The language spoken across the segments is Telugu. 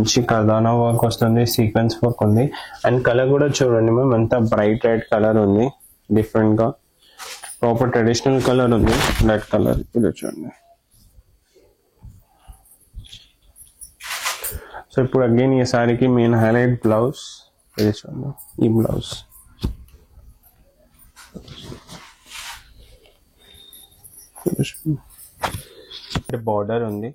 మంచి కర్దానా వర్క్ వస్తుంది, సీక్వెన్స్ వర్క్ ఉంది. అండ్ కలర్ కూడా చూడండి మ్యామ్, ఎంత బ్రైట్ రెడ్ కలర్ ఉంది, డిఫరెంట్ గా ప్రాపర్ ట్రెడిషనల్ కలర్ ఉంది, రెడ్ కలర్. ఇది చూడండి. సో ఇప్పుడు అగైన్ ఈ సారీకి మెయిన్ హైలైట్ బ్లౌజ్. ఇది చూడండి, ఈ బ్లౌజ్. బార్డర్ ఉంది.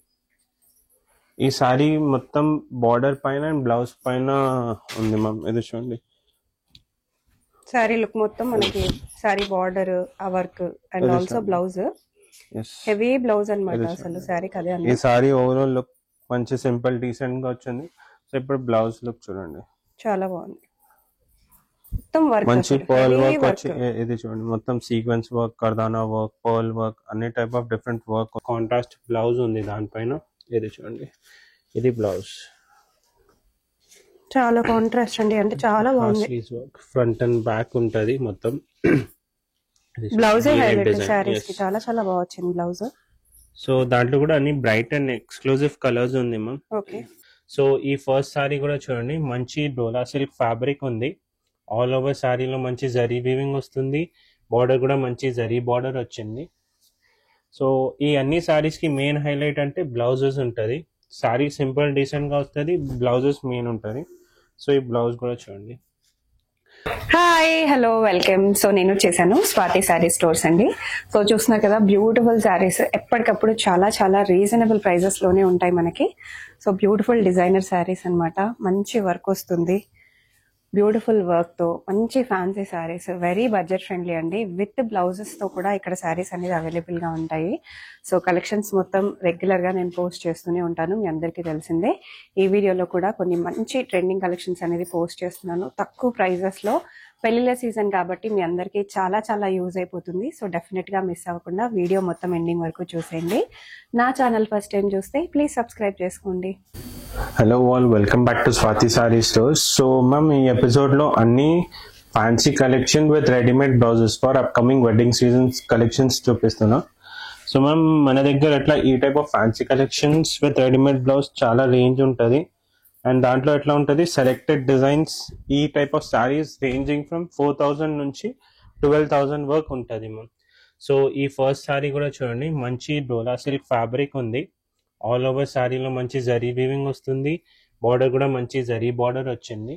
ఈ సారీ మొత్తం బార్డర్ పైన అండ్ బ్లౌజ్ పైన ఉంది మ్యామ్. ఇది చూడండి, సారీ లుక్ మొత్తం మనకి సారీ బార్డర్ ఆ work and also blouse heavy blouse అన్నమాట. అసలు సారీకి అదే. ఈ సారీ ఓవరాల్ లుక్ మంచి సింపుల్ డీసెంట్ గా వచ్చింది. సో ఇప్పుడు బ్లౌజ్ లుక్ చూడండి, చాలా బాగుంది. మొత్తం వర్క్, మంచి పర్ల్ వర్క్ వచ్చి. ఇది చూడండి, మొత్తం sequence work, kardana work, pearl work, అన్ని type of different work. Contrast blouse ఉంది దానిపైన. ఇది చూడండి, ఇది బ్లౌజ్. చాలా కాంట్రాస్ట్ అండి, అంటే చాలా బాగుంది. ఫ్రంట్ అండ్ బ్యాక్ ఉంటది మొత్తం. బ్లౌజ్ హైలైట్ సారీస్ కి, చాలా చాలా బాగా వచ్చింది బ్లౌజ్. సో దాంట్లో కూడా అన్ని బ్రైట్ అండ్ ఎక్స్క్లూజివ్ కలర్స్ ఉంది మ్యామ్. ఓకే. సో ఈ ఫస్ట్ సారీ కూడా చూడండి, మంచి డోలా సిల్క్ ఫ్యాబ్రిక్ ఉంది. ఆల్ ఓవర్ సారీలో మంచి జరీ వీవింగ్ వస్తుంది. బార్డర్ కూడా మంచి జరీ బార్డర్ వచ్చింది. సో ఈ అన్ని సారీస్ కి మెయిన్ హైలైట్ అంటే బ్లౌజెస్ ఉంటుంది. సారీ సింపుల్ డీసెంట్ గా వస్తుంది, బ్లౌజెస్ మెయిన్ ఉంటుంది. సో ఈ బ్లౌజ్ కూడా చూడండి. Hi, hello, welcome. సో నేను చేశాను స్వాతి శారీ స్టోర్స్ అండి. సో చూస్తున్నారు కదా, బ్యూటిఫుల్ శారీస్ ఎప్పటికప్పుడు చాలా చాలా రీజనబుల్ ప్రైజెస్ లోనే ఉంటాయి మనకి. సో బ్యూటిఫుల్ డిజైనర్ శారీస్ అన్నమాట. మంచి వర్క్ వస్తుంది, బ్యూటిఫుల్ వర్క్ తో మంచి fancy saris, very budget friendly అండి. విత్ బ్లౌజెస్ తో కూడా ఇక్కడ శారీస్ అనేది అవైలబుల్ గా ఉంటాయి. సో కలెక్షన్స్ మొత్తం రెగ్యులర్ గా నేను పోస్ట్ చేస్తూనే ఉంటాను, మీ అందరికీ తెలిసిందే. ఈ వీడియోలో కూడా కొన్ని మంచి ట్రెండింగ్ కలెక్షన్స్ అనేది పోస్ట్ చేస్తున్నాను తక్కువ ప్రైజెస్ లో. పెళ్లిళ్ళ సీజన్ కాబట్టి మీ అందరికీ చాలా చాలా యూజ్ అయిపోతుంది. సో డెఫినెట్ గా మిస్ అవ్వకుండా వీడియో మొత్తం ఎండింగ్ వరకు చూసేయండి. నా ఛానల్ ఫస్ట్ టైం చూస్తే ప్లీజ్ సబ్స్క్రైబ్ చేసుకోండి. Hello all, welcome back to Swathi Saree stores. So ma'am, ఈ ఎపిసోడ్ లో అన్ని fancy collection with readymade blouses for upcoming wedding seasons collections చూపిస్తున్నా. సో మ్యామ్, మన దగ్గర ఎట్లా ఈ type of fancy collections with readymade blouse చాలా రేంజ్ ఉంటుంది. అండ్ దాంట్లో ఎట్లా ఉంటుంది, సెలెక్టెడ్ డిజైన్స్, ఈ type of saris ranging from 4,000 నుంచి 12,000 వరకు ఉంటుంది మ్యామ్. సో ఈ ఫస్ట్ సారీ కూడా చూడండి, మంచి డోలా సిల్క్ ఫ్యాబ్రిక్ ఉంది. ఆల్ ఓవర్ సారీలో మంచి జరీ వీవింగ్ వస్తుంది. బార్డర్ కూడా మంచి జరీ బార్డర్ వచ్చింది.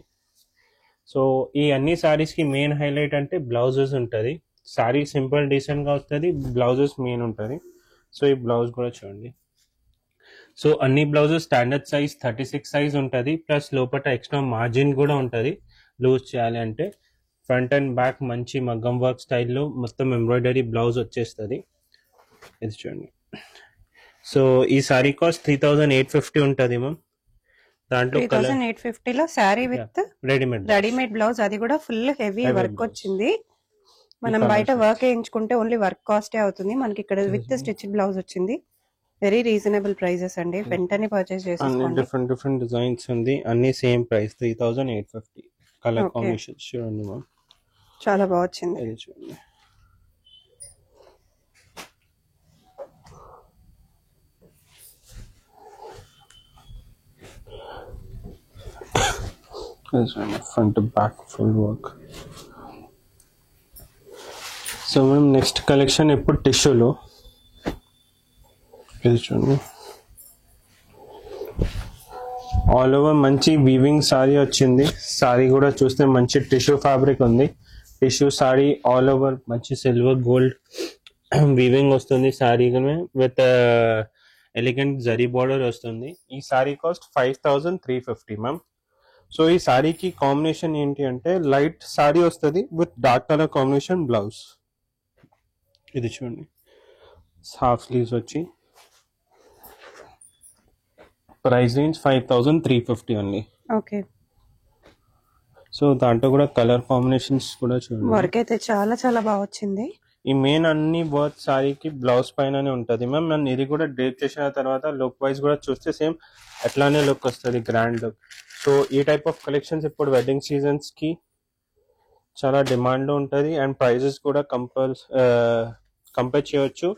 సో ఈ అన్ని సారీస్ కి మెయిన్ హైలైట్ అంటే బ్లౌజెస్ ఉంటుంది. సారీ సింపుల్ డీసెంట్ గా వస్తుంది, బ్లౌజెస్ మెయిన్ ఉంటుంది. సో ఈ బ్లౌజ్ కూడా చూడండి. సో అన్ని బ్లౌజెస్ స్టాండర్డ్ సైజ్ 36 సైజ్ ఉంటుంది. ప్లస్ లోపల ఎక్స్ట్రా మార్జిన్ కూడా ఉంటుంది లూజ్ చేయాలి అంటే. ఫ్రంట్ అండ్ బ్యాక్ మంచి మగ్గం వర్క్ స్టైల్లో మొత్తం ఎంబ్రాయిడరీ బ్లౌజ్ వచ్చేస్తుంది. ఇది చూడండి. సో ఈ సారీ కాస్ట్ 3,850 ఉంటుంది మ్యామ్. దాంట్లో 3,850 లో సారీ విత్ రెడీమేడ్ బ్లౌజ్, అది కూడా ఫుల్ హెవీ వర్క్ వచ్చింది. మనం బయట వర్క్ వేయించుకుంటే ఓన్లీ వర్క్ కాస్టే అవుతుంది, మనకి ఇక్కడ విత్ స్టిచ్డ్ బ్లౌజ్ వచ్చింది. వెరీ రీజనబుల్ ప్రైజెస్ అండి, వెంటనే పర్చేస్ చేసుకోండి. డిఫరెంట్ డిజైన్స్ ఉంది, అన్ని సేమ్ ప్రైస్ 3,850. కలర్ కాంబినేషన్స్ చూడండి మ్యామ్, చాలా బాగా వచ్చింది. ఇది చూడండి. Front back full work. So మేము నెక్స్ట్ కలెక్షన్ ఇప్పుడు టిష్యూలో. ఇది చూడండి, ఆల్ ఓవర్ మంచి వీవింగ్ సారీ వచ్చింది. సారీ కూడా చూస్తే మంచి టిష్యూ ఫ్యాబ్రిక్ ఉంది. టిష్యూ సారీ ఆల్ ఓవర్ మంచి సిల్వర్ గోల్డ్ వీవింగ్ వస్తుంది. Sorry with elegant zari border వస్తుంది. ఈ సారీ కాస్ట్ 5,350 మ్యామ్. సో ఈ సారీకి కాంబినేషన్ ఏంటి అంటే లైట్ సారీ వస్తుంది with dark colour combination blouse. ఇది చూడండి, హాఫ్ స్లీవ్స్ వచ్చి. Price range 5,350 only. Okay. So దాంట్లో కూడా కలర్ కాంబినేషన్స్ కూడా చూడండి, వర్క్ అయితే చాలా చాలా బాగా వచ్చింది. ఈ మెయిన్ అన్ని వర్క్ సారీకి బ్లౌజ్ పైననే ఉంటుంది మ్యామ్. నన్ను ఇది కూడా డ్రేప్ చేసిన తర్వాత లుక్ వైజ్ కూడా చూస్తే సేమ్ అట్లానే లుక్ వస్తుంది, గ్రాండ్ లుక్. సో ఈ టైప్ ఆఫ్ కలెక్షన్స్ ఇప్పుడు వెడ్డింగ్ సీజన్స్ కి చాలా డిమాండ్ ఉంటుంది. అండ్ ప్రైజెస్ కూడా కంపేర్ చేయవచ్చు,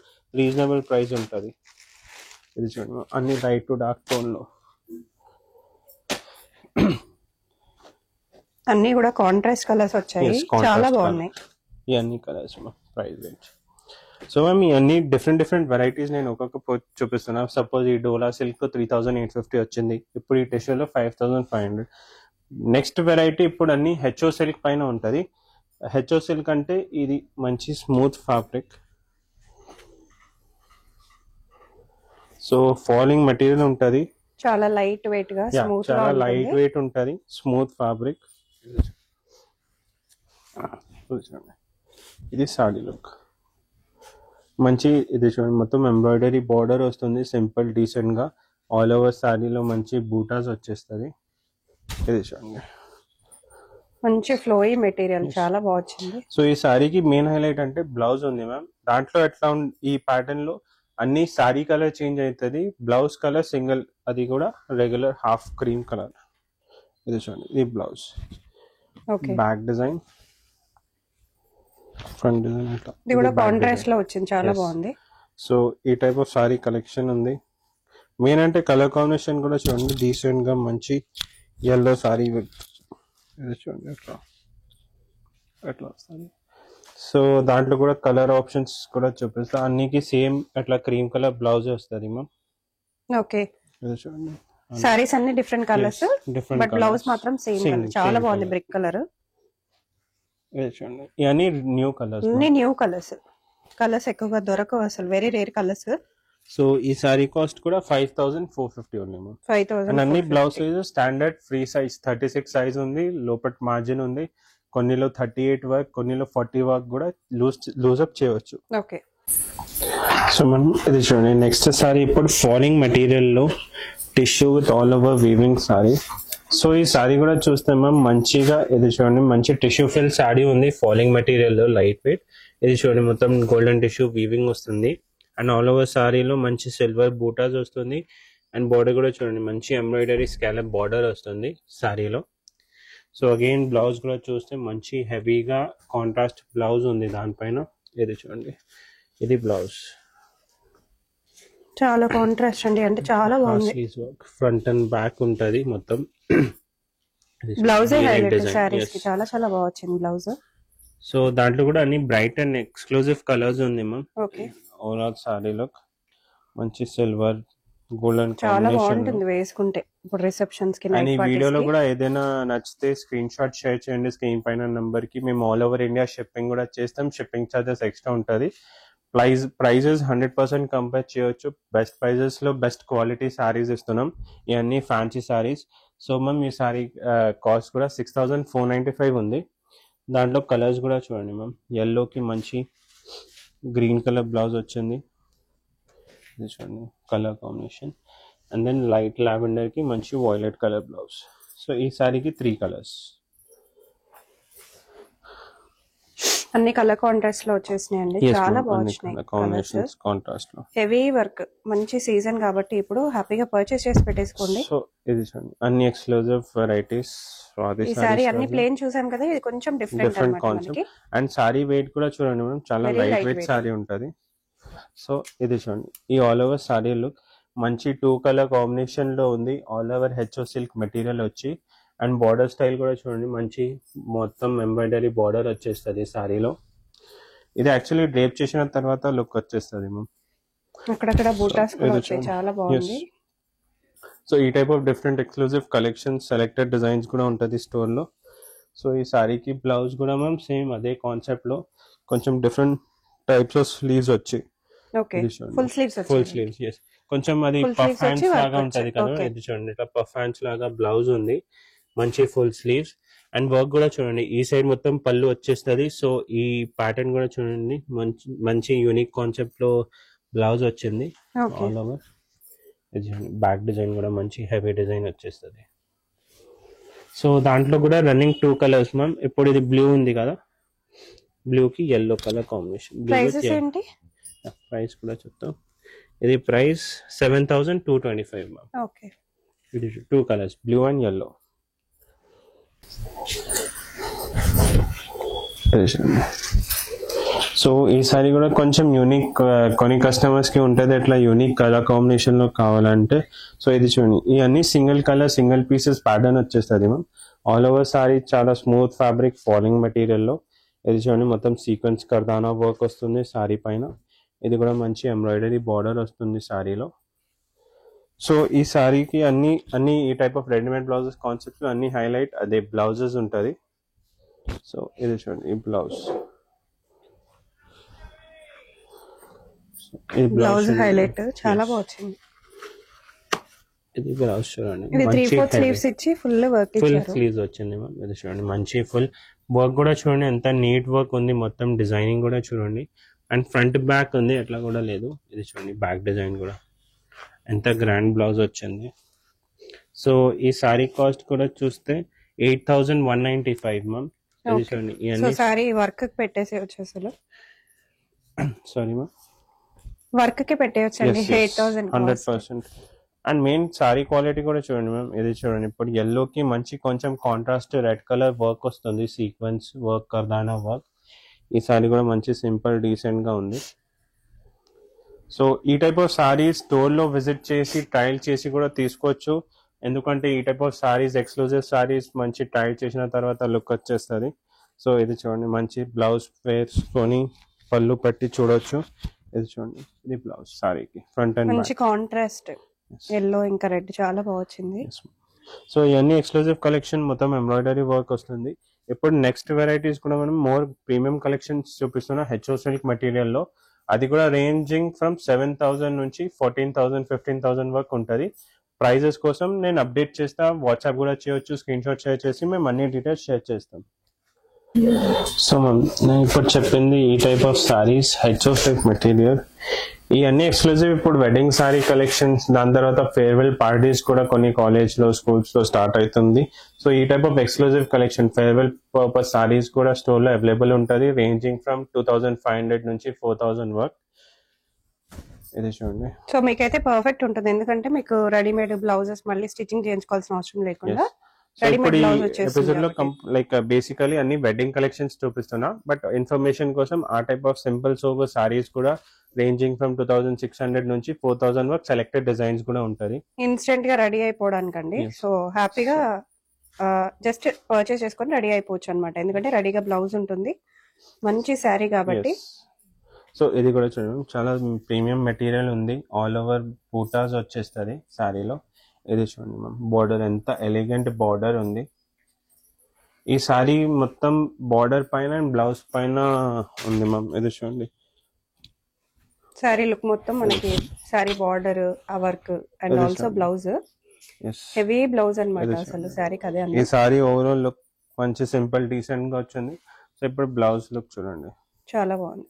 రీజనబుల్ ప్రైస్ ఉంటుంది. ఇది చూడండి, అన్ని లైట్ టు డార్క్ టోన్ లో. అన్ని కూడా కాంట్రాస్ట్ కలర్స్ వచ్చాయి, Yes, contrast చాలా colour. బాగున్నాయి. ఇవన్నీ colours price range. So ma'am ఇవన్నీ డిఫరెంట్ వెరైటీస్ నేను ఒక్కొక్క చూపిస్తున్నా. సపోజ్ ఈ డోలా సిల్క్ 3850 వచ్చింది, ఇప్పుడు ఈ టిష్యూలో 5500. నెక్స్ట్ వెరైటీ ఇప్పుడు అన్ని హెచ్ఓ సిల్క్ పైన ఉంటుంది. హెచ్ఓ సిల్క్ అంటే ఇది మంచి smooth fabric, so falling material ఉంటుంది, చాలా లైట్ వెయిట్ గా స్మూత్ గా చాలా ఉంటుంది. లైట్ వెయిట్ ఉంటుంది, స్మూత్ ఫ్యాబ్రిక్. ఇది సాడీ లుక్ మంచి, ఇది చూడండి మొత్తం ఎంబ్రాయిడరీ బార్డర్ వస్తుంది, సింపుల్ డీసెంట్ గా. ఆల్ ఓవర్ సాడీలో మంచి బూటాస్ వచ్చేస్తుంది. ఇది చూడండి మంచి ఫ్లోయి మెటీరియల్, చాలా బాగా వచ్చింది. సో ఈ సారీకి మెయిన్ హైలైట్ అంటే బ్లౌజ్ ఉంది మ్యామ్. దాంట్లో ఎట్లా ఉంది, ఈ ప్యాటర్న్ లో అన్ని సారీ కలర్ చేంజ్ అవుతుంది, బ్లౌజ్ కలర్ సింగిల్, అది కూడా రెగ్యులర్ హాఫ్ క్రీమ్ కలర్. ఇది చూడండి, ఇది blouse. Okay, back design, front design ఇట్లా. ఇది కూడా కాంట్రాస్ట్ లో వచ్చింది, చాలా బాగుంది. సో ఈ టైప్ ఆఫ్ సారీ కలెక్షన్ ఉంది. మెయిన్ అంటే కలర్ కాంబినేషన్ కూడా చూడండి డీసెంట్ గా మంచి ఎల్లో సారీ విత్, ఇది చూడండి ఎట్లా ఎట్లా వస్తుంది. సో దాంట్లో కూడా కలర్ ఆప్షన్స్ కూడా చూపిస్తా. అన్నికి సేమ్ అట్లా క్రీమ్ కలర్ బ్లౌజ్ వస్తుంది మ్యామ్. ఓకే, ఇది చూడండి సారీస్ అన్ని different colours, different but blouse మాత్రం సేమ్ కలర్, చాలా బాగుంది. బ్రిక్ కలర్, ఇది చూడండి ఇవన్నీ న్యూ కలర్స్. అన్ని న్యూ కలర్స్, కలర్స్ ఎక్కువగా దొరకవు అసలు, వెరీ రేర్ కలర్స్. సో ఈ సారీ కాస్ట్ కూడా 5450 ఉంది మ్యామ్. 5000. అండ్ అన్ని blouse size standard free size 36 size ఉంది, లోపల మార్జిన్ ఉంది. కొన్నిలో 38 వర్క్, కొన్నిలో 40 వర్క్ కూడా లూజ్ అప్ చేయవచ్చు. ఓకే, సో మనం ఇది చూడండి నెక్స్ట్ సారీ ఇప్పుడు ఫాలింగ్ మెటీరియల్ లో tissue with all over weaving sorry. So ఈ సారీ కూడా చూస్తే మ్యామ్ మంచిగా, ఇది చూడండి మంచి టిష్యూ ఫిల్ సారీ ఉంది, ఫాలింగ్ మెటీరియల్ లో లైట్ వెయిట్. ఇది చూడండి మొత్తం గోల్డెన్ టిష్యూ వీవింగ్ వస్తుంది, అండ్ ఆల్ ఓవర్ సారీలో మంచి సిల్వర్ బూటాస్ వస్తుంది. అండ్ బార్డర్ కూడా చూడండి మంచి ఎంబ్రాయిడరీ స్కాలప్ బార్డర్ వస్తుంది సారీలో. సో అగైన్ బ్లౌజ్ కూడా చూస్తే మంచి హెవీగా కాంట్రాస్ట్ బ్లౌజ్ ఉంది దానిపైన. ఇది చూడండి, ఇది బ్లౌజ్, చాలా కాంట్రాస్ట్ అండి, అంటే చాలా బాగుంది. ఫ్రంట్ అండ్ బ్యాక్ ఉంటది మొత్తం. బ్లౌజ్ హైలైట్ సారీస్ కి, చాలా చాలా బాగా వచ్చింది బ్లౌజ్. సో దాంట్లో కూడా అన్ని బ్రైట్ అండ్ ఎక్స్క్లూజివ్ కలర్స్ ఉంది ma'am. Okay, overall sorry look మంచి సిల్వర్ గోల్డెన్ చాలా బాగుంటుంది వేసుకుంటే ఇప్పుడు రిసెప్షన్స్ కి, అండ్ ఈ నైట్ పార్టీస్ వీడియోలో కి. కూడా ఏదైనా నచ్చితే స్క్రీన్ షాట్ షేర్ చేయండి స్క్రీన్ పైన నంబర్ కి. మేము ఆల్ ఓవర్ ఇండియా షిప్పింగ్ కూడా చేస్తాం, షిప్పింగ్ ఛార్జెస్ ఎక్స్ట్రా ఉంటుంది. ప్రైజెస్ 100% కంపేర్ చేయొచ్చు. బెస్ట్ ప్రైజెస్ లో బెస్ట్ క్వాలిటీ సారీస్ ఇస్తున్నాం, ఇవన్నీ ఫ్యాన్సీ సారీస్. సో మ్యామ్ ఈ సారీ కాస్ట్ కూడా 6495 ఉంది. దాంట్లో కలర్స్ కూడా చూడండి మ్యామ్, ఎల్లోకి మంచి గ్రీన్ కలర్ బ్లౌజ్ వచ్చింది, ఇది చూడండి colour combination. And then light lavender కి మంచి వాయిలెట్ కలర్ బ్లౌజ్. సో ఈ సారీకి 3 కలర్స్, అన్ని కలర్ కాంట్రాస్ట్ లో వచ్చేసినాయి అండి, చాలా బాగున్నాయి కాంబినేషన్స్ కాంట్రాస్ట్ లో. హెవీ వర్క్, మంచి సీజన్ కాబట్టి ఇప్పుడు హ్యాపీగా పర్చేస్ చేసి పెట్టేసుకోండి. సో ఇది చూడండి అన్ని ఎక్స్క్లూజివ్ వెరైటీస్. ఈ సారీ అన్ని ప్లేన్ చూసాం కదా, ఇది కొంచెం different concept. And sari weight కూడా చూడండి మేడం, చాలా లైట్ వెయిట్ సారీ ఉంటది. సో ఇది చూడండి ఈ ఆల్ ఓవర్ సారీ లుక్ మంచి 2 కలర్ కాంబినేషన్ లో ఉంది. All over HO silk material వచ్చి, అండ్ బార్డర్ స్టైల్ కూడా చూడండి మంచి మొత్తం ఎంబ్రాయిడరీ బార్డర్ వచ్చేస్తుంది సారీలో. ఇది యాక్చువల్లీ డ్రేప్ చేసిన తర్వాత లుక్ వచ్చేస్తుంది మ్యామ్. అక్కడక్కడ బూటాస్ కూడా వచ్చాయి, చాలా బాగుంది. సో ఈ type of different exclusive collections, selected designs కూడా ఉంటుంది స్టోర్ లో. సో ఈ సారీకి బ్లౌజ్ కూడా మ్యామ్ సేమ్ అదే కాన్సెప్ట్ లో కొంచెం డిఫరెంట్ టైప్స్ ఆఫ్ స్లీవ్స్ వచ్చి, ఫుల్ స్లీవ్స్ yes కొంచెం అది పఫ్ హ్యాండ్స్ లాగా ఉంటది కదా, ఇది చూడండి ఇట్లా పఫ్ హ్యాండ్స్ లాగా బ్లౌజ్ ఉంది, మంచి ఫుల్ స్లీవ్స్. అండ్ వర్క్ కూడా చూడండి ఈ సైడ్ మొత్తం పళ్ళు వచ్చేస్తుంది. సో ఈ ప్యాటర్న్ కూడా చూడండి మంచి యూనిక్ కాన్సెప్ట్ లో బ్లౌజ్ వచ్చింది ఆల్ ఓవర్. బ్యాక్ డిజైన్ కూడా మంచి హెవీ డిజైన్ వచ్చేస్తుంది. సో దాంట్లో కూడా రన్నింగ్ 2 కలర్స్ మ్యామ్. ఇప్పుడు ఇది బ్లూ ఉంది కదా, బ్లూ కి ఎల్లో కలర్ కాంబినేషన్. ప్రైస్ కూడా చెప్తాం, ఇది ప్రైస్ 7225 మ్యామ్. ఓకే, ఇది 2 colours blue and yellow. So ఈ సారీ కూడా కొంచెం యూనిక్, కొన్ని కస్టమర్స్ కి ఉంటుంది అట్లా యూనిక్ కలర్ కాంబినేషన్ లో కావాలంటే. సో ఇది చూడండి, ఇవన్నీ single colour single pieces pattern వచ్చేస్తుంది మ్యామ్. ఆల్ ఓవర్ సారీ చాలా స్మూత్ ఫ్యాబ్రిక్ ఫాలింగ్ మెటీరియల్ లో. ఇది చూడండి మొత్తం సీక్వెన్స్ కర్దానా వర్క్ వస్తుంది సారీ పైన. ఇది కూడా మంచి ఎంబ్రాయిడరీ బార్డర్ వస్తుంది సారీలో. సో ఈ సారీకి అన్ని ఈ type of readymade blouses concept లో అన్ని హైలైట్ అదే బ్లౌజెస్ ఉంటుంది. సో ఇది చూడండి ఈ బ్లౌజ్, బ్లౌజ్ హైలైట్ చాలా బాగుంది. ఇది బ్లౌజ్ చూడండి, ఇది 3/4 స్లీవ్స్ ఇచ్చి ఫుల్ వర్క్ ఫుల్ ఇచ్చారు. స్లీవ్స్ వచ్చింది మ్యామ్. ఇది చూడండి మంచి ఫుల్ వర్క్ కూడా చూడండి ఎంత నీట్ వర్క్ ఉంది, మొత్తం డిజైనింగ్ కూడా చూడండి. అండ్ ఫ్రంట్ బ్యాక్ ఉంది, ఎట్లా కూడా లేదు. ఇది చూడండి బ్యాక్ డిజైన్ కూడా ఎంత గ్రాండ్ బ్లౌజ్ వచ్చింది. సో ఈ సారీ కాస్ట్ కూడా చూస్తే 8,195 మ్యామ్. ఇది చూడండి సో ఇవన్నీ సారీ వర్క్ పెట్టేసి అసలు సారీ మ్యామ్, వర్క్ కి పెట్టేయచ్చండి. 8,000 100%. అండ్ మెయిన్ సారీ క్వాలిటీ కూడా చూడండి మ్యామ్. ఇది చూడండి ఇప్పుడు yellow కి మంచి కొంచెం కాంట్రాస్ట్ రెడ్ కలర్ వర్క్ వస్తుంది, సీక్వెన్స్ వర్క్ కర్దానా వర్క్. ఈ సారీ కూడా మంచి సింపుల్ డీసెంట్ గా ఉంది. సో ఈ టైప్ ఆఫ్ సారీస్ స్టోర్ లో విజిట్ చేసి ట్రయల్ చేసి కూడా తీసుకోవచ్చు. ఎందుకంటే ఈ type of saris exclusive saris మంచి ట్రయల్ చేసిన తర్వాత లుక్ వచ్చేస్తుంది. సో ఇది చూడండి మంచి బ్లౌజ్ వేసుకొని పళ్ళు పెట్టి చూడొచ్చు. ఇది చూడండి ఇది బ్లౌజ్ సారీకి ఫ్రంట్ అండ్ మంచి కాంట్రాస్ట్ ఎల్లో ఇంకా రెడ్ చాలా బాగుంది. సో ఇవన్నీ ఎక్స్క్లూజివ్ కలెక్షన్ మొత్తం ఎంబ్రాయిడరీ వర్క్ వస్తుంది. ఇప్పుడు నెక్స్ట్ వెరైటీస్ కూడా మనం మోర్ ప్రీమియం కలెక్షన్స్ చూపిస్తున్నాం హెచ్ఓ సిల్క్ మెటీరియల్ లో. అది కూడా రేంజింగ్ ఫ్రమ్ 7,000 నుంచి 14,000 15,000 వరకు ఉంటుంది. ప్రైజెస్ కోసం నేను అప్డేట్ చేస్తా, వాట్సాప్ కూడా చేయొచ్చు, స్క్రీన్ షాట్ షేర్ చేసి మేము అన్ని డీటెయిల్స్ షేర్ చేస్తాం. సో మ్యామ్ నేను ఇప్పుడు చెప్పింది ఈ type of saris HO silk material. ఇవన్నీ ఎక్స్క్లూజివ్ ఇప్పుడు వెడ్డింగ్ సారీ కలెక్షన్స్, దాని తర్వాత ఫేర్వెల్ పార్టీస్ కూడా కొన్ని కాలేజ్ లో స్కూల్స్ లో స్టార్ట్ అవుతుంది. సో ఈ type of exclusive collection farewell purpose saris కూడా స్టోర్ లో అవైలబుల్ ఉంటుంది, రేంజింగ్ ఫ్రమ్ 2,500 నుంచి 4,000 వరకు. ఇది చూడండి. సో మీకైతే పర్ఫెక్ట్ ఉంటుంది, ఎందుకంటే మీకు రెడీమేడ్ బ్లౌజెస్ మళ్ళీ స్టిచ్చింగ్ చేయించుకోవాల్సిన అవసరం లేకుండా ఇప్పుడు ఈ ఎపిసోడ్ లో లైక్ బేసికలీ అన్ని వెడ్డింగ్ కలెక్షన్స్ చూపిస్తున్నా, బట్ ఇన్ఫర్మేషన్ కోసం ఆ type of simple sober saris కూడా రేంజింగ్ ఫ్రమ్ 2,600 నుంచి 4,000 వరకు సెలెక్టెడ్ డిజైన్స్ కూడా ఉంటుంది. ఇన్స్టెంట్ గా రెడీ అయిపోవడానికండి. సో హ్యాపీగా జస్ట్ పర్చేస్ చేసుకొని రెడీ అయిపోవచ్చు అనమాట, ఎందుకంటే రెడీగా బ్లౌజ్ ఉంటుంది, మంచి శారీ కాబట్టి. సో ఇది కూడా చూడండి చాలా ప్రీమియం మెటీరియల్ ఉంది, ఆల్ ఓవర్ బూటాస్ వచ్చేస్తుంది శారీలో. ఇది చూడండి మ్యామ్ బార్డర్ ఎంత ఎలిగెంట్ బార్డర్ ఉంది. ఈ సారీ మొత్తం బార్డర్ పైన అండ్ బ్లౌజ్ పైన ఉంది మ్యామ్. ఇది చూడండి సారీ లుక్ మొత్తం మనకి సారీ బార్డర్ ఆ work and also blouse heavy blouse అన్నమాట. అసలు సారీకి అదే ఈ సారీ ఓవరాల్ లుక్ మంచి సింపుల్ డీసెంట్ గా వచ్చింది. సో ఇప్పుడు బ్లౌజ్ లుక్ చూడండి చాలా బాగుంది,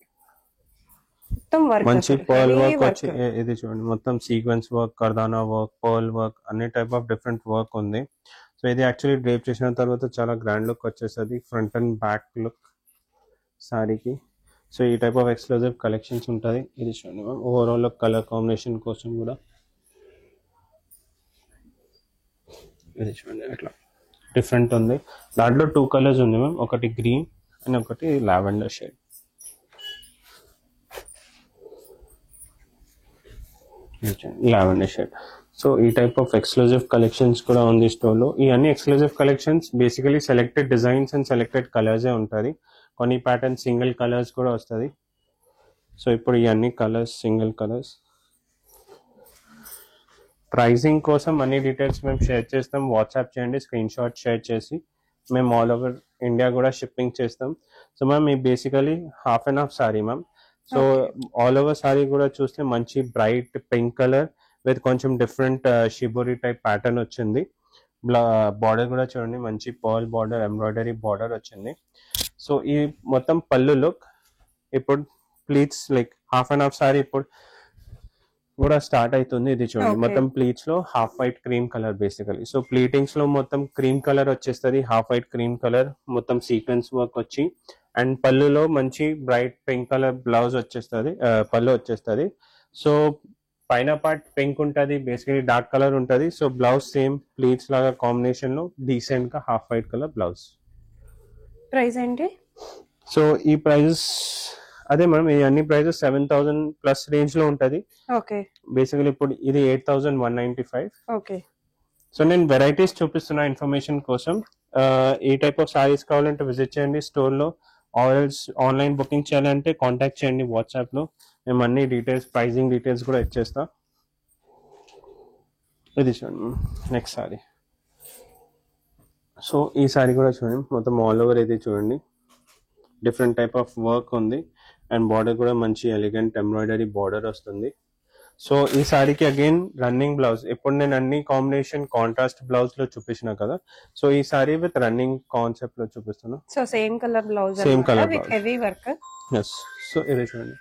మొత్తం వర్క్ మంచి పర్ల్ వర్క్ వచ్చి. ఇది చూడండి మొత్తం sequence work kardana work pearl work అన్ని టైప్ ఆఫ్ డిఫరెంట్ వర్క్ ఉంది. సో ఇది యాక్చువల్లీ డ్రేప్ చేసిన తర్వాత చాలా గ్రాండ్ లుక్ వచ్చేస్తుంది, ఫ్రంట్ అండ్ బ్యాక్ లుక్ సారీకి. సో ఈ టైప్ ఆఫ్ ఎక్స్క్లూజివ్ కలెక్షన్స్ ఉంటుంది. ఇది చూడండి మ్యామ్ ఓవరాల్ కలర్ కాంబినేషన్ కోసం కూడా. ఇది చూడండి అట్లా డిఫరెంట్ ఉంది. దాంట్లో 2 కలర్స్ ఉంది మ్యామ్, ఒకటి గ్రీన్ అండ్ ఒకటి lavender shade. Lavender shade. So ఈ టైప్ ఆఫ్ ఎక్స్క్లూజివ్ కలెక్షన్స్ కూడా ఉంది స్టోర్ లో. ఈ అన్ని exclusive collections basically selected designs and selected colours ఉంటుంది, కొన్ని ప్యాటర్న్ సింగిల్ కలర్స్ కూడా వస్తుంది. సో ఇప్పుడు ఈ అన్ని కలర్స్ సింగిల్ కలర్స్. ప్రైజింగ్ కోసం అన్ని డీటెయిల్స్ మేము షేర్ చేస్తాం, వాట్సాప్ చేయండి, స్క్రీన్ షాట్ షేర్ చేసి మేము ఆల్ ఓవర్ ఇండియా కూడా షిప్పింగ్ చేస్తాం. సో మ్యామ్ ఈ basically half and half sorry ma'am. So all over sorry కూడా చూస్తే మంచి బ్రైట్ పింక్ కలర్ విత్ కొంచెం డిఫరెంట్ షిబోరి టైప్ ప్యాటర్న్ వచ్చింది. బార్డర్ కూడా చూడండి మంచి పర్ల్ బార్డర్ ఎంబ్రాయిడరీ బార్డర్ వచ్చింది. సో ఈ మొత్తం పళ్ళు లుక్. ఇప్పుడు pleats like half and half sorry ఇప్పుడు కూడా స్టార్ట్ అవుతుంది. ఇది చూడండి మొత్తం ప్లీట్స్ లో half white cream colour basically. So ప్లీటింగ్స్ లో మొత్తం క్రీమ్ కలర్ వచ్చేస్తుంది, హాఫ్ వైట్ క్రీమ్ కలర్ మొత్తం సీక్వెన్స్ వర్క్ వచ్చి. అండ్ పళ్ళులో మంచి బ్రైట్ పింక్ కలర్ బ్లౌజ్ వచ్చేస్తుంది, పళ్ళు వచ్చేస్తుంది. సో పైన పార్ట్ పింక్ ఉంటుంది, బేసికలీ డార్క్ కలర్ ఉంటుంది. సో బ్లౌజ్ సేమ్ ప్లీట్స్ లాగా కాంబినేషన్ లో డీసెంట్ గా half white colour blouse. Price ఏంటి? సో ఈ ప్రైజెస్ అదే మేడం ఈ అన్ని ప్రైజెస్ 7,000 ప్లస్ రేంజ్ లో ఉంటది. ఓకే బేసికలీ ఇప్పుడు ఇది 8,195. ఓకే సో నేను వెరైటీస్ చూపిస్తున్నా ఇన్ఫర్మేషన్ కోసం. ఈ టైప్ ఆఫ్ సారీస్ కావాలంటే విజిట్ చేయండి స్టోర్ లో, ఆర్ఎల్స్ ఆన్లైన్ బుకింగ్ చేయాలంటే కాంటాక్ట్ చేయండి వాట్సాప్ లో. మేము అన్ని డీటెయిల్స్, ప్రైజింగ్ డీటెయిల్స్ కూడా ఇచ్చేస్తాం. ఇది చూడండి నెక్స్ట్ సారీ. సో ఈ సారీ కూడా చూడండి, మొత్తం ఆల్ ఓవర్ ఇది చూడండి, డిఫరెంట్ టైప్ ఆఫ్ వర్క్ ఉంది అండ్ బార్డర్ కూడా మంచి ఎలిగెంట్ ఎంబ్రాయిడరీ బార్డర్ వస్తుంది. సో ఈ సారీకి అగైన్ రన్నింగ్ బ్లౌజ్. ఇప్పుడు నేను అన్ని కాంబినేషన్ కాంట్రాస్ట్ బ్లౌజ్ లో చూపించిన కదా, సో ఈ సారీ విత్ రన్నింగ్ కాన్సెప్ట్ లో చూపిస్తున్నా. So same colour blouse, same colour with heavy work. Yes. So ఇది చూడండి,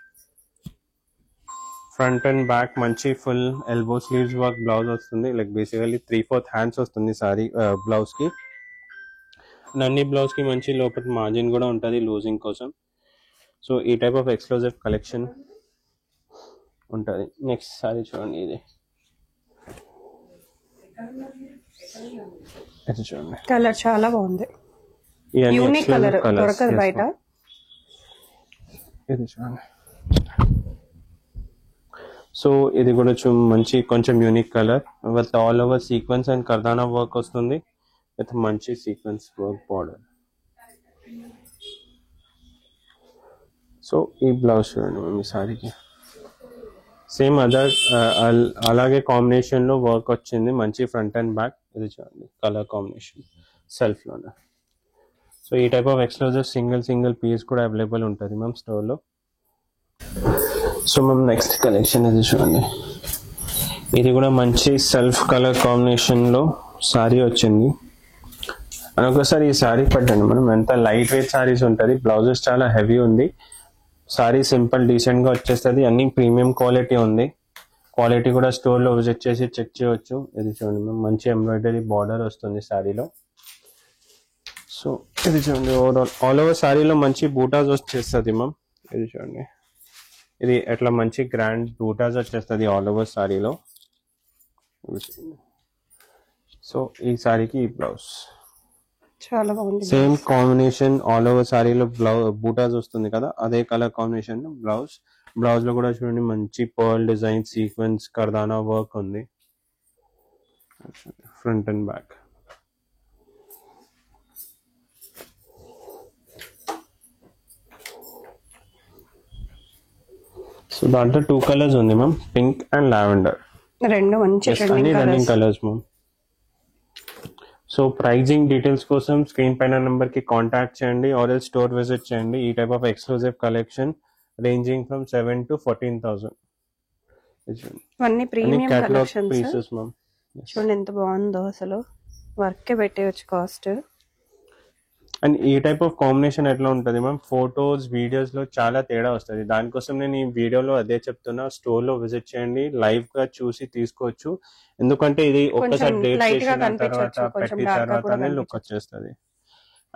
ఫ్రంట్ అండ్ బ్యాక్ మంచి full elbow sleeves work blouse వస్తుంది. లైక్ బేసికలీ 3/4 హ్యాండ్స్ వస్తుంది సారీ బ్లౌజ్ కి. అన్ని బ్లౌజ్ కి మంచి లోపల మార్జిన్ కూడా ఉంటుంది లూజింగ్ కోసం. సో ఈ టైప్ ఆఫ్ ఎక్స్క్లూజివ్ కలెక్షన్ ఉంటుంది. నెక్స్ట్ సారీ చూడండి, ఇది చూడండి, కలర్ చాలా బాగుంది, యూనిక్ కలర్, దొరకదు బయట. ఇది చూడండి. సో ఇది కూడా మంచి కొంచెం unique colour with all over sequence and kardana work వస్తుంది విత్ మంచి సీక్వెన్స్ వర్క్ బార్డర్. సో ఈ బ్లౌజ్ చూడండి మేము ఈ సారీకి సేమ్ అదర్ అలాగే కాంబినేషన్ లో వర్క్ వచ్చింది, మంచి ఫ్రంట్ అండ్ బ్యాక్. ఇది చూడండి కలర్ కాంబినేషన్ సెల్ఫ్ లోనే. సో ఈ type of exclusive single piece కూడా అవైలబుల్ ఉంటుంది మ్యామ్ స్టోర్ లో. సో మ్యామ్ నెక్స్ట్ కలెక్షన్ ఇది చూడండి, ఇది కూడా మంచి సెల్ఫ్ కలర్ కాంబినేషన్ లో సారీ వచ్చింది. అని ఒకసారి ఈ సారీ పట్టండి మనం, ఎంత లైట్ వెయిట్ సారీస్ ఉంటుంది, బ్లౌజెస్ చాలా హెవీ ఉంది, సారీ సింపుల్ డీసెంట్ గా వచ్చేస్తుంది, అన్ని ప్రీమియం క్వాలిటీ ఉంది. క్వాలిటీ కూడా స్టోర్ లో విజిట్ చేసి చెక్ చేయవచ్చు. ఇది చూడండి మ్యామ్, మంచి ఎంబ్రాయిడరీ బార్డర్ వస్తుంది సారీలో. సో ఇది చూడండి, ఓవరాల్ ఆల్ ఓవర్ సారీలో మంచి బూటాస్ వచ్చేస్తుంది మ్యామ్. ఇది చూడండి, ఇది ఎట్లా మంచి గ్రాండ్ బూటాస్ వచ్చేస్తుంది ఆల్ ఓవర్ సారీలో. సో ఈ సారీకి ఈ బ్లౌజ్ చాలా బాగుంది, సేమ్ కాంబినేషన్ ఆల్ ఓవర్ సారీలో బూటాస్ వస్తుంది కదా, అదే కలర్ కాంబినేషన్ బ్లౌజ్ లో కూడా చూడండి మంచి పర్ల్ డిజైన్ సీక్వెన్స్ కర్దానా వర్క్ ఉంది ఫ్రంట్ అండ్ బ్యాక్. సో దాంట్లో 2 కలర్స్ ఉంది మ్యామ్, పింక్ అండ్ లావెండర్, రెండు మంచి running colours ma'am. So pricing details కోసం స్క్రీన్ పైన నెంబర్ కి కాంటాక్ట్ చేయండి, ఆర్ఎల్ స్టోర్ విజిట్ చేయండి. ఈ type of exclusive collection ranging from 7,000 to 14,000. అన్ని ప్రీమియం కలెక్షన్స్ పీసెస్ మ్యామ్. చూడండి ఎంత బాగుందో, అసలు వర్క్ పెట్టేయచ్చు కాస్ట్. అండ్ ఈ టైప్ ఆఫ్ కాంబినేషన్ ఎట్లా ఉంటుంది మ్యామ్, ఫొటోస్ వీడియోస్ లో చాలా తేడా వస్తుంది. దానికోసం నేను ఈ వీడియోలో అదే చెప్తున్నా, స్టోర్ లో విజిట్ చేయండి, లైవ్ గా చూసి తీసుకోవచ్చు. ఎందుకంటే ఇది ఒక్కసారి డేట్ చేసిన తర్వాత పెట్టిన తర్వాతనే లుక్ వచ్చేస్తుంది.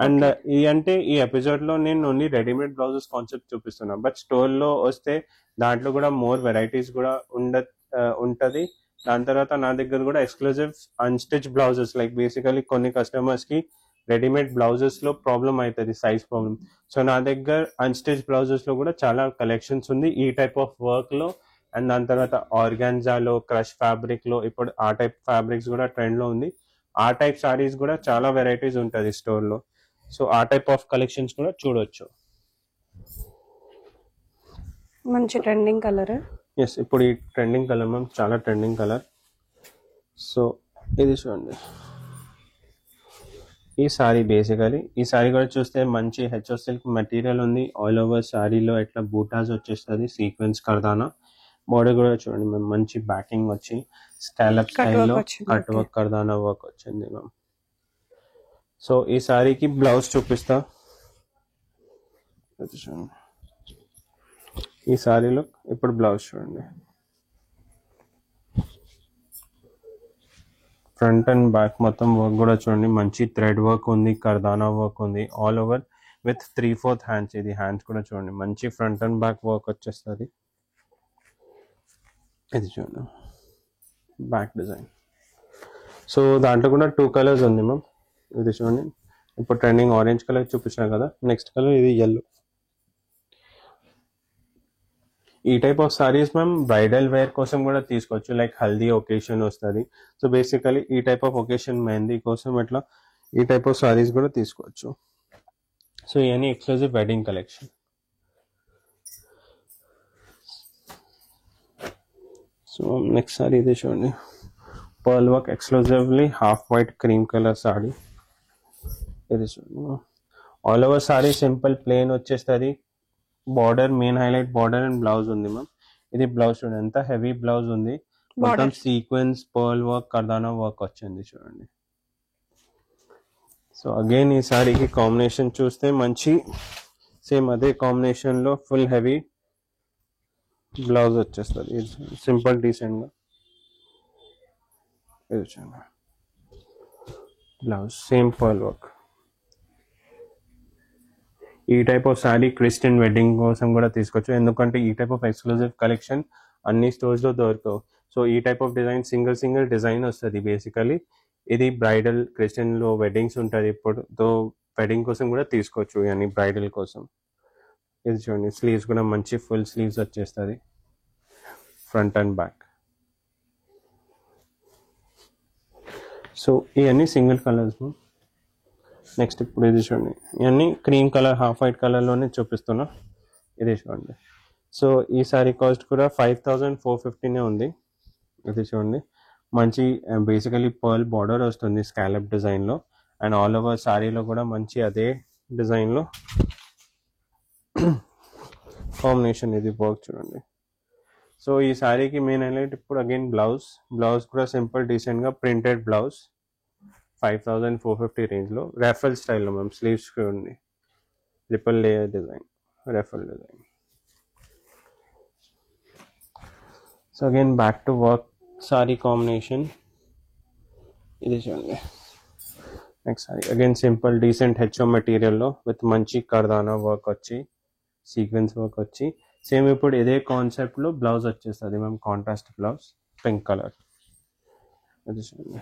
అండ్ ఈ ఎపిసోడ్ లో నేను ఓన్లీ రెడీమేడ్ బ్లౌజెస్ కాన్సెప్ట్ చూపిస్తున్నా, బట్ స్టోర్ లో వస్తే దాంట్లో కూడా మోర్ వెరైటీస్ కూడా ఉంటది. దాని తర్వాత నా దగ్గర కూడా exclusive unstitch blouses, like basically కొన్ని కస్టమర్స్ కి రెడీమేడ్ బ్లౌజెస్ లో ప్రాబ్లం అవుతుంది, సైజ్ ప్రాబ్లం. సో నా దగ్గర అన్స్టిచ్ బ్లౌజెస్ లో కూడా చాలా కలెక్షన్స్ ఉంది ఈ టైప్ ఆఫ్ వర్క్ లో. అండ్ దాని తర్వాత ఆర్గాన్జాలో, క్రష్ ఫ్యాబ్రిక్ లో, ఇప్పుడు ఆ టైప్ ఫ్యాబ్రిక్స్ కూడా ట్రెండ్ లో ఉంది. ఆ టైప్ సారీస్ కూడా చాలా వెరైటీస్ ఉంటుంది స్టోర్ లో. సో ఆ టైప్ ఆఫ్ కలెక్షన్స్ కూడా చూడొచ్చు. మంచి ట్రెండింగ్ కలర్. ఎస్, ఇప్పుడు ఈ ట్రెండింగ్ కలర్ మ్యామ్, చాలా ట్రెండింగ్ కలర్. సో ఇది చూడండి ఈ సారీ, బేసికలీ ఈ సారీ కూడా చూస్తే మంచి హెచ్ఓ సిల్క్ మెటీరియల్ ఉంది. ఆల్ ఓవర్ సారీలో ఎట్లా బూటాస్ వచ్చేస్తుంది, సీక్వెన్స్ కర్దానా బార్డర్ కూడా చూడండి మ్యామ్, మంచి బ్యాకింగ్ వచ్చి స్కాలప్ స్టైల్లో కట్ వర్క్ కర్దానా వర్క్ వచ్చింది మ్యామ్. సో ఈ సారీకి బ్లౌజ్ చూపిస్తా. చూడండి ఈ సారీలో ఇప్పుడు బ్లౌజ్ చూడండి, ఫ్రంట్ అండ్ బ్యాక్ మొత్తం వర్క్ కూడా చూడండి, మంచి థ్రెడ్ వర్క్ ఉంది, కర్దానా వర్క్ ఉంది ఆల్ ఓవర్ విత్ 3/4 హ్యాండ్స్. ఇది హ్యాండ్స్ కూడా చూడండి, మంచి ఫ్రంట్ అండ్ బ్యాక్ వర్క్ వచ్చేస్తుంది. ఇది చూడండి బ్యాక్ డిజైన్. సో దాంట్లో కూడా 2 కలర్స్ ఉంది మ్యామ్. ఇది చూడండి, ఇప్పుడు ట్రెండింగ్ ఆరెంజ్ కలర్ చూపించాను కదా, నెక్స్ట్ కలర్ ఇది ఎల్లో. ఈ type of saris ma'am bridal wear కోసం కూడా తీసుకోవచ్చు, లైక్ హల్దీ ఒకేషన్ వస్తుంది. సో బేసికలీ ఈ టైప్ ఆఫ్ ఒకేషన్ మెహందీ కోసం అట్లా ఈ టైప్ ఆఫ్ సారీస్ కూడా తీసుకోవచ్చు. సో ఇవన్నీ exclusive wedding collection. So next sari ఇది చూడండి, pearl work exclusively half white cream colour sari. ఇది చూడండి, all over sari simple plain వచ్చేస్తుంది. Border main highlight border and blouse ఉంది మ్యామ్. ఇది బ్లౌజ్ చూడండి ఎంత హెవీ బ్లౌజ్ ఉంది, మొత్తం sequence pearl work kardana work వచ్చింది చూడండి. సో అగైన్ ఈ సారీకి కాంబినేషన్ చూస్తే మంచి సేమ్ అదే కాంబినేషన్ లో ఫుల్ హెవీ బ్లౌజ్ వచ్చేస్తుంది. సింపుల్ డీసెంట్ గా బ్లౌజ్ సేమ్ పర్ల్ వర్క్. ఈ type of sorry Christian wedding కోసం కూడా తీసుకోవచ్చు, ఎందుకంటే ఈ టైప్ ఆఫ్ ఎక్స్క్లూజివ్ కలెక్షన్ అన్ని స్టోర్స్ లో దొరకవు. సో ఈ type of design single design వస్తుంది బేసికలీ. ఇది బ్రైడల్ క్రిస్టియన్ లో వెడ్డింగ్స్ ఉంటుంది ఇప్పుడు, తో వెడ్డింగ్ కోసం కూడా తీసుకోవచ్చు అని బ్రైడల్ కోసం. ఇది చూడండి, స్లీవ్స్ కూడా మంచి ఫుల్ స్లీవ్స్ వచ్చేస్తుంది ఫ్రంట్ అండ్ బ్యాక్. సో ఇవన్నీ సింగిల్ కలర్స్. నెక్స్ట్ ఇప్పుడు ఇది చూడండి, ఇవన్నీ క్రీమ్ కలర్ హాఫ్ వైట్ కలర్లోనే చూపిస్తున్నా. ఇది చూడండి, సో ఈ సారీ కాస్ట్ కూడా 5450 ఉంది. ఇది చూడండి, మంచి బేసికలీ పర్ల్ బార్డర్ వస్తుంది స్కాలప్ డిజైన్లో, అండ్ ఆల్ ఓవర్ సారీలో కూడా మంచి అదే డిజైన్లో కాంబినేషన్ ఇది వర్క్ చూడండి. సో ఈ సారీకి మెయిన్ హైలైట్ ఇప్పుడు అగైన్ బ్లౌజ్ కూడా సింపుల్ డీసెంట్గా ప్రింటెడ్ బ్లౌజ్ 5450 రేంజ్లో రాఫెల్ స్టైల్లో మ్యామ్. స్లీవ్స్ చూడండి, triple layer design, ruffle design. So again back to work sari combination. ఇది చూడండి, next sari again simple decent హెచ్ఓ మెటీరియల్లో విత్ మంచి కర్దానా వర్క్ వచ్చి సీక్వెన్స్ వర్క్ వచ్చి సేమ్ ఇప్పుడు ఇదే కాన్సెప్ట్లో బ్లౌజ్ వచ్చేస్తుంది ma'am, contrast blouse pink colour. అది చూడండి,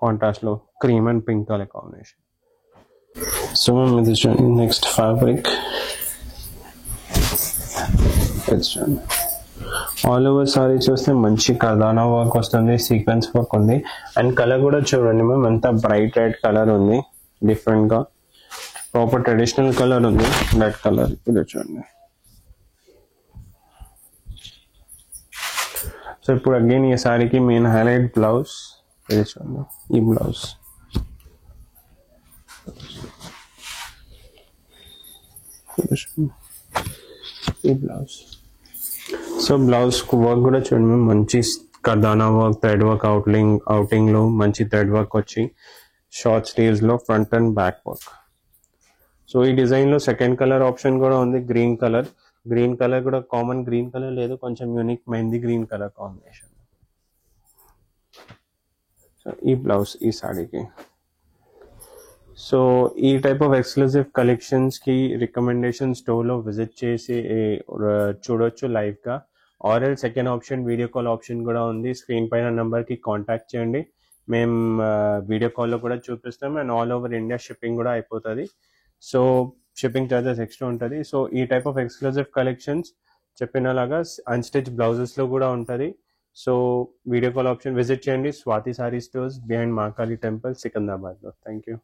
కాంట్రాస్ట్లో cream and pink colour combination. So ma'am ఇది చూడండి, నెక్స్ట్ ఫ్యాబ్రిక్ ఇది చూడండి. ఆల్ ఓవర్ సారీ చూస్తే మంచి కర్దానా వర్క్ వస్తుంది, సీక్వెన్స్ వర్క్ ఉంది, అండ్ కలర్ కూడా చూడండి మ్యామ్ ఎంత బ్రైట్ రెడ్ కలర్ ఉంది, డిఫరెంట్గా ప్రాపర్ ట్రెడిషనల్ కలర్ ఉంది, రెడ్ కలర్. ఇది చూడండి. సో ఇప్పుడు అగైన్ ఈ సారీకి మెయిన్ హైలైట్ బ్లౌజ్. ఇది చూడండి, ఈ బ్లౌజ్ ఈ బ్లౌజ్. సో బ్లౌజ్ వర్క్ కూడా చూడండి, మంచి కర్దానా వర్క్, థ్రెడ్ వర్క్ అవుటింగ్ లో మంచి థ్రెడ్ వర్క్ వచ్చి షార్ట్ స్లీవ్స్ లో front and back work. So ఈ డిజైన్ లో సెకండ్ కలర్ ఆప్షన్ కూడా ఉంది, గ్రీన్ కలర్ కూడా కామన్ గ్రీన్ కలర్ లేదు, కొంచెం unique mehndi green colour combination. So ఈ బ్లౌజ్ ఈ సారీకి. సో ఈ టైప్ ఆఫ్ ఎక్స్క్లూజివ్ కలెక్షన్స్ కి రికమెండేషన్ స్టోర్ లో విజిట్ చేసి చూడొచ్చు లైవ్ గా, R L second option video call option కూడా ఉంది. స్క్రీన్ పైన నంబర్ కి కాంటాక్ట్ చేయండి, మేము వీడియో కాల్లో కూడా చూపిస్తాం, and all over India shipping కూడా అయిపోతుంది. సో షిప్పింగ్ చార్జెస్ ఎక్స్ట్రా ఉంటుంది. సో ఈ టైప్ ఆఫ్ ఎక్స్క్లూజివ్ కలెక్షన్స్ చెప్పినలాగా అన్స్టిచ్ బ్లౌజెస్ లో కూడా ఉంటుంది. So video call option visit చేయండి, Swathi Saree stores behind Mahakali temple Secunderabad లో. Thank you.